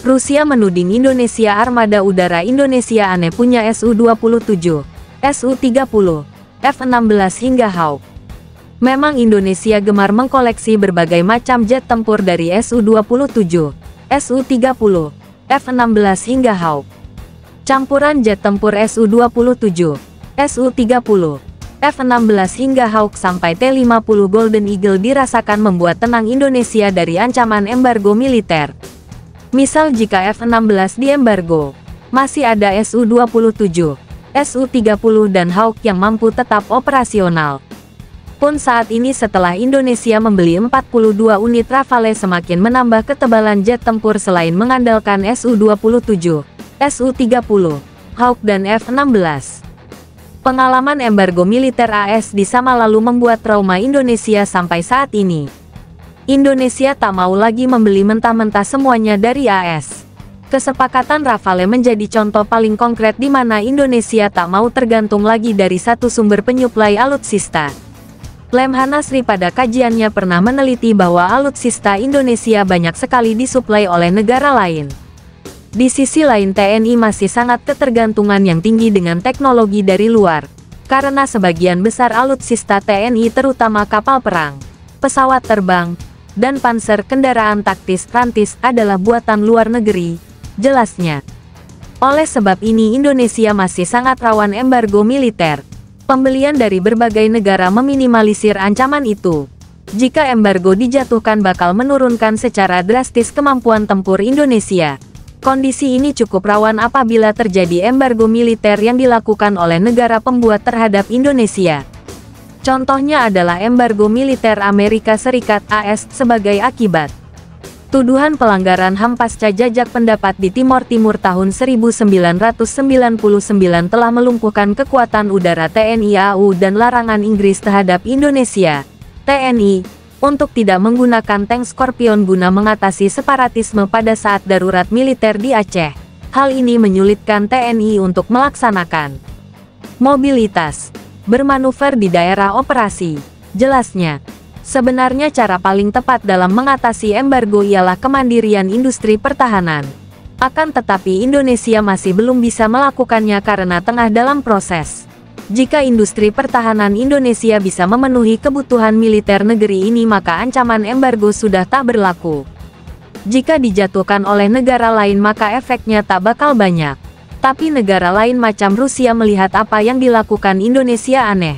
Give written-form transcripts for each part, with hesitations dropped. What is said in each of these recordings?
Rusia menuding Indonesia armada udara Indonesia aneh punya Su-27, Su-30, F-16 hingga Hawk. Memang Indonesia gemar mengkoleksi berbagai macam jet tempur dari Su-27, Su-30, F-16 hingga Hawk. Campuran jet tempur Su-27, Su-30, F-16 hingga Hawk sampai T-50 Golden Eagle dirasakan membuat tenang Indonesia dari ancaman embargo militer. Misal jika F-16 diembargo, masih ada Su-27, Su-30 dan Hawk yang mampu tetap operasional. Pun saat ini setelah Indonesia membeli 42 unit Rafale semakin menambah ketebalan jet tempur selain mengandalkan Su-27, Su-30, Hawk dan F-16. Pengalaman embargo militer AS di masa lalu membuat trauma Indonesia sampai saat ini. Indonesia tak mau lagi membeli mentah-mentah semuanya dari AS. Kesepakatan Rafale menjadi contoh paling konkret di mana Indonesia tak mau tergantung lagi dari satu sumber penyuplai alutsista. Lemhanasri pada kajiannya pernah meneliti bahwa alutsista Indonesia banyak sekali disuplai oleh negara lain. Di sisi lain TNI masih sangat ketergantungan yang tinggi dengan teknologi dari luar, karena sebagian besar alutsista TNI terutama kapal perang, pesawat terbang, dan panser kendaraan taktis rantis adalah buatan luar negeri, jelasnya. Oleh sebab ini Indonesia masih sangat rawan embargo militer. Pembelian dari berbagai negara meminimalisir ancaman itu. Jika embargo dijatuhkan bakal menurunkan secara drastis kemampuan tempur Indonesia. Kondisi ini cukup rawan apabila terjadi embargo militer yang dilakukan oleh negara pembuat terhadap Indonesia. Contohnya adalah embargo militer Amerika Serikat AS sebagai akibat. Tuduhan pelanggaran HAM pasca jajak pendapat di Timor Timur tahun 1999 telah melumpuhkan kekuatan udara TNI AU dan larangan Inggris terhadap Indonesia, TNI, untuk tidak menggunakan tank Scorpion guna mengatasi separatisme pada saat darurat militer di Aceh. Hal ini menyulitkan TNI untuk melaksanakan mobilitas, bermanuver di daerah operasi. Jelasnya, sebenarnya cara paling tepat dalam mengatasi embargo ialah kemandirian industri pertahanan. Akan tetapi Indonesia masih belum bisa melakukannya karena tengah dalam proses. Jika industri pertahanan Indonesia bisa memenuhi kebutuhan militer negeri ini maka ancaman embargo sudah tak berlaku. Jika dijatuhkan oleh negara lain maka efeknya tak bakal banyak. Tapi negara lain macam Rusia melihat apa yang dilakukan Indonesia aneh.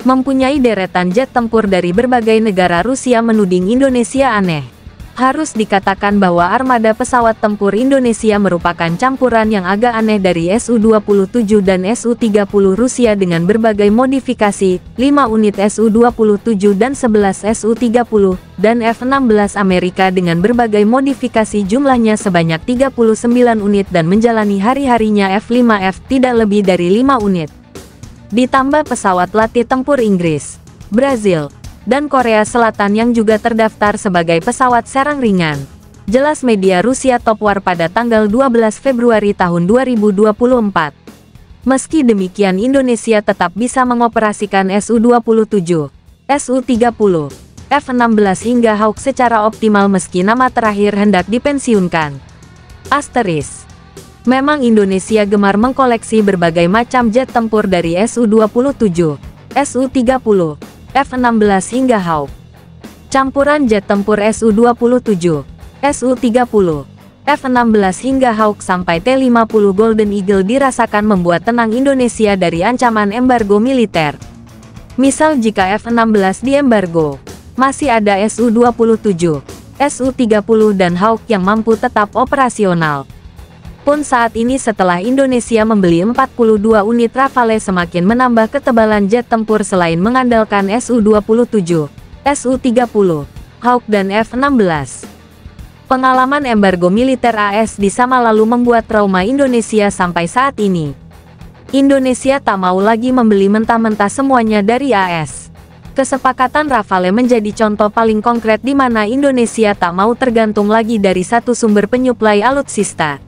Mempunyai deretan jet tempur dari berbagai negara. Rusia menuding Indonesia aneh. Harus dikatakan bahwa armada pesawat tempur Indonesia merupakan campuran yang agak aneh dari Su-27 dan Su-30 Rusia dengan berbagai modifikasi, 5 unit Su-27 dan 11 Su-30, dan F-16 Amerika dengan berbagai modifikasi jumlahnya sebanyak 39 unit dan menjalani hari-harinya F-5F tidak lebih dari 5 unit. Ditambah pesawat latih tempur Inggris, Brazil, dan Korea Selatan yang juga terdaftar sebagai pesawat serang ringan. Jelas media Rusia Top War pada tanggal 12 Februari tahun 2024. Meski demikian Indonesia tetap bisa mengoperasikan Su-27, Su-30, F-16 hingga Hawk secara optimal meski nama terakhir hendak dipensiunkan. Asteris. Memang Indonesia gemar mengkoleksi berbagai macam jet tempur dari Su-27, Su-30, F-16 hingga Hawk. Campuran jet tempur Su-27, Su-30, F-16 hingga Hawk sampai T-50 Golden Eagle dirasakan membuat tenang Indonesia dari ancaman embargo militer. Misal jika F-16 diembargo, masih ada Su-27, Su-30 dan Hawk yang mampu tetap operasional. Pun saat ini setelah Indonesia membeli 42 unit Rafale semakin menambah ketebalan jet tempur selain mengandalkan Su-27, Su-30, Hawk dan F-16. Pengalaman embargo militer AS di masa lalu membuat trauma Indonesia sampai saat ini. Indonesia tak mau lagi membeli mentah-mentah semuanya dari AS. Kesepakatan Rafale menjadi contoh paling konkret di mana Indonesia tak mau tergantung lagi dari satu sumber penyuplai alutsista.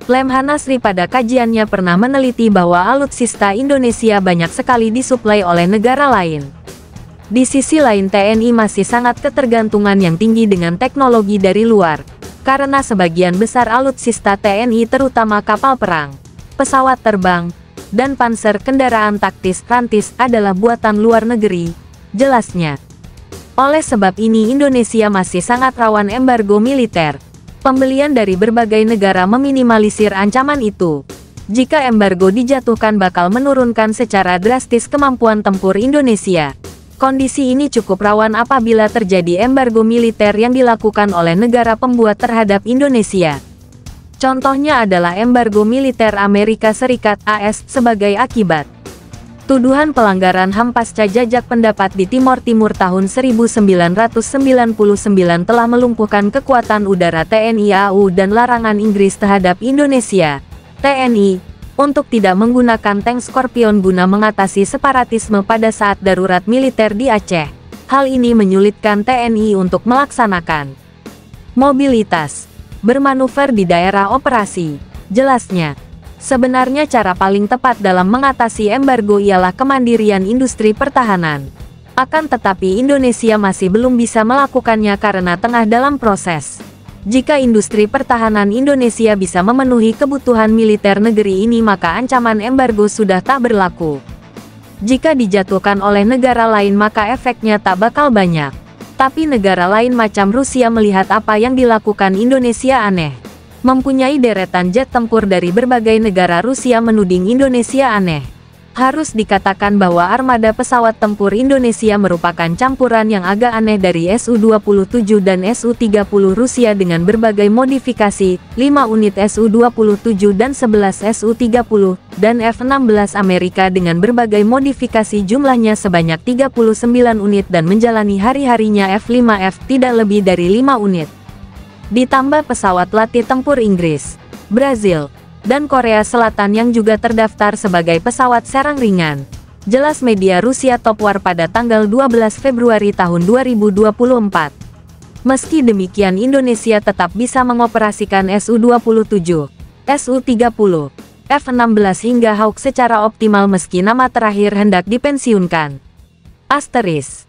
Lemhanasri pada kajiannya pernah meneliti bahwa alutsista Indonesia banyak sekali disuplai oleh negara lain. Di sisi lain TNI masih sangat ketergantungan yang tinggi dengan teknologi dari luar, karena sebagian besar alutsista TNI terutama kapal perang, pesawat terbang, dan panser kendaraan taktis rantis adalah buatan luar negeri, jelasnya. Oleh sebab ini Indonesia masih sangat rawan embargo militer. Pembelian dari berbagai negara meminimalisir ancaman itu. Jika embargo dijatuhkan bakal menurunkan secara drastis kemampuan tempur Indonesia. Kondisi ini cukup rawan apabila terjadi embargo militer yang dilakukan oleh negara pembuat terhadap Indonesia. Contohnya adalah embargo militer Amerika Serikat (AS) sebagai akibat. Tuduhan pelanggaran HAM pasca jajak pendapat di Timor Timur tahun 1999 telah melumpuhkan kekuatan udara TNI AU dan larangan Inggris terhadap Indonesia, TNI, untuk tidak menggunakan tank Scorpion guna mengatasi separatisme pada saat darurat militer di Aceh. Hal ini menyulitkan TNI untuk melaksanakan mobilitas, bermanuver di daerah operasi, jelasnya. Sebenarnya cara paling tepat dalam mengatasi embargo ialah kemandirian industri pertahanan. Akan tetapi Indonesia masih belum bisa melakukannya karena tengah dalam proses. Jika industri pertahanan Indonesia bisa memenuhi kebutuhan militer negeri ini maka ancaman embargo sudah tak berlaku. Jika dijatuhkan oleh negara lain maka efeknya tak bakal banyak. Tapi negara lain macam Rusia melihat apa yang dilakukan Indonesia aneh. Mempunyai deretan jet tempur dari berbagai negara, Rusia menuding Indonesia aneh. Harus dikatakan bahwa armada pesawat tempur Indonesia merupakan campuran yang agak aneh dari Su-27 dan Su-30 Rusia dengan berbagai modifikasi, 5 unit Su-27 dan 11 Su-30, dan F-16 Amerika dengan berbagai modifikasi jumlahnya sebanyak 39 unit dan menjalani hari-harinya F-5F tidak lebih dari 5 unit. Ditambah pesawat latih tempur Inggris, Brazil, dan Korea Selatan yang juga terdaftar sebagai pesawat serang ringan. Jelas media Rusia Top War pada tanggal 12 Februari tahun 2024. Meski demikian Indonesia tetap bisa mengoperasikan Su-27, Su-30, F-16 hingga Hawk secara optimal meski nama terakhir hendak dipensiunkan. Asteris.